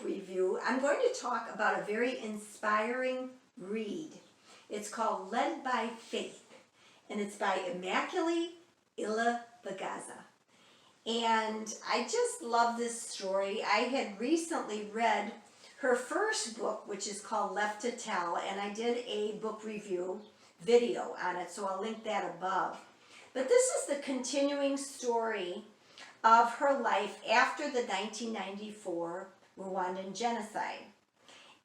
review, I'm going to talk about a very inspiring read. It's called Led by Faith, and it's by Immaculee Ilibagiza. And I just love this story. I had recently read her first book, which is called Lefttotell, and I did a book review video on it, so I'll link that above. But this is the continuing story of her life after the 1994 Rwandan genocide.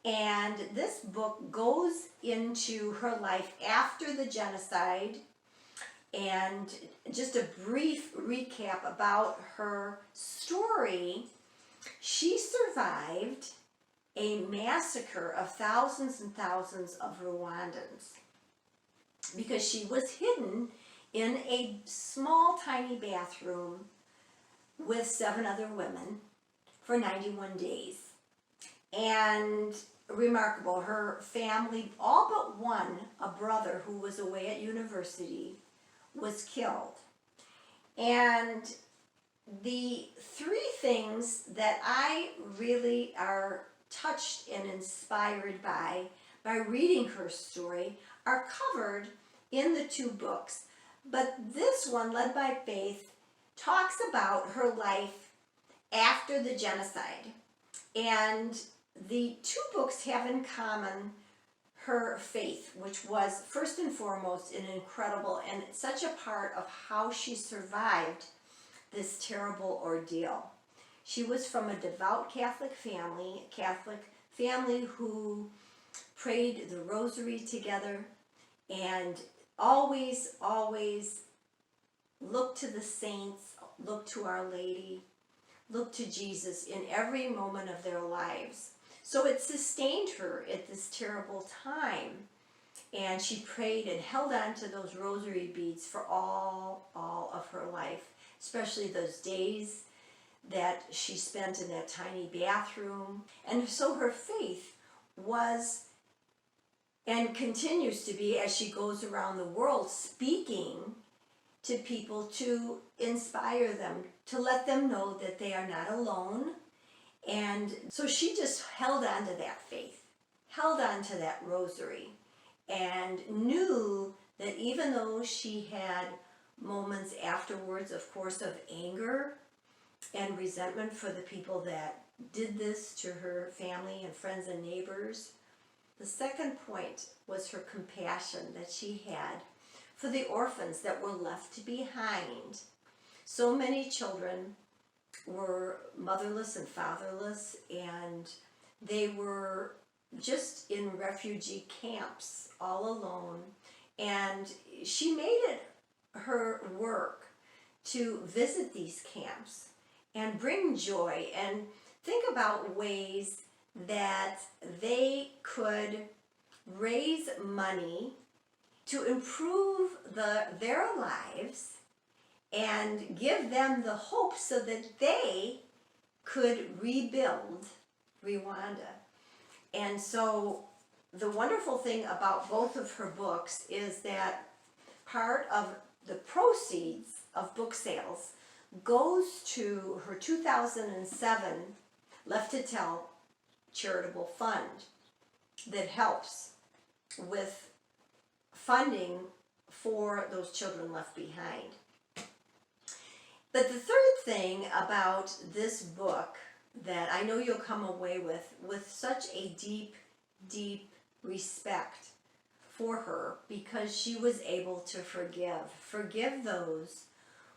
And this book goes into her life after the genocide, and just a brief recap about her story. She survived a massacre of thousands and thousands of Rwandans because she was hidden in a small tiny bathroom with 7 other women for 91 days. And remarkable, her family, all but one, a brother who was away at university, was killed. And the 3 things that I really are touched and inspired by reading her story are covered in the 2 books. But this one, Led by Faith, talks about her life after the genocide. And the 2 books have in common her faith, which was first and foremost an incredible and such a part of how she survived this terrible ordeal. She was from a devout Catholic family who prayed the rosary together and always looked to the saints, looked to Our Lady, looked to Jesus in every moment of their lives. So it sustained her at this terrible time. And she prayed and held on to those rosary beads for all of her life, especially those days that she spent in that tiny bathroom. And so her faith was and continues to be, as she goes around the world speaking to people, to inspire them, to let them know that they are not alone. And so she just held on to that faith, held on to that rosary, and knew that even though she had moments afterwards, of course, of anger and resentment for the people that did this to her family and friends and neighbors, the second point was her compassion that she had for the orphans that were left behind. So many children were motherless and fatherless, and they were just in refugee camps all alone. And she made it her work to visit these camps and bring joy and think about ways that they could raise money to improve their lives and give them the hope so that they could rebuild Rwanda. And so the wonderful thing about both of her books is that part of the proceeds of book sales goes to her 2007 Lefttotell Charitable Fund that helps with funding for those children left behind. But the third thing about this book that I know you'll come away with such a deep respect for her, because she was able to forgive those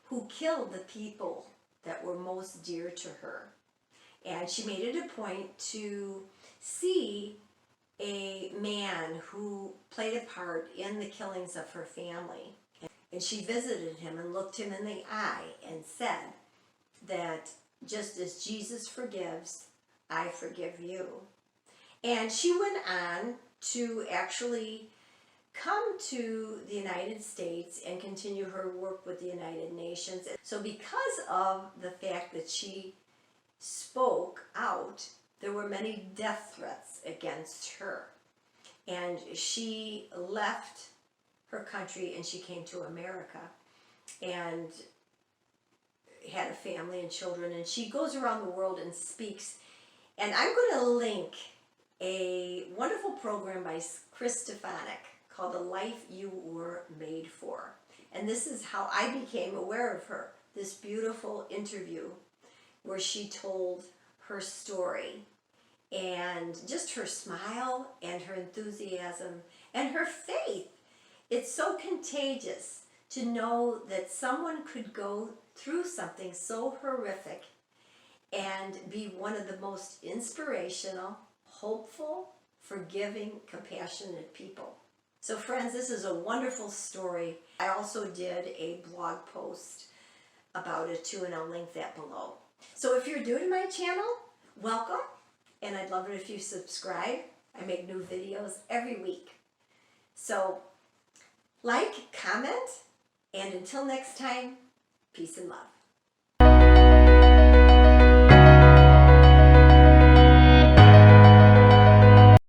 who killed the people that were most dear to her. And she made it a point to see a man who played a part in the killings of her family. And she visited him and looked him in the eye and said that just as Jesus forgives, I forgive you. And she went on to actually come to the United States and continue her work with the United Nations. So because of the fact that she spoke out, there were many death threats against her. And she left her country and she came to America and had a family and children. And she goes around the world and speaks And I'm going to link a wonderful program by Chris Stephanik called The Life You Were Made For. And this is how I became aware of her. This beautiful interview where she told her story and just her smile and her enthusiasm and her faith. It's so contagious to know that someone could go through something so horrific and be one of the most inspirational, hopeful, forgiving, compassionate people. So friends, this is a wonderful story. I also did a blog post about it too, and I'll link that below. So if you're new to my channel, welcome, and I'd love it if you subscribe. I make new videos every week. So like, comment, and until next time, peace and love.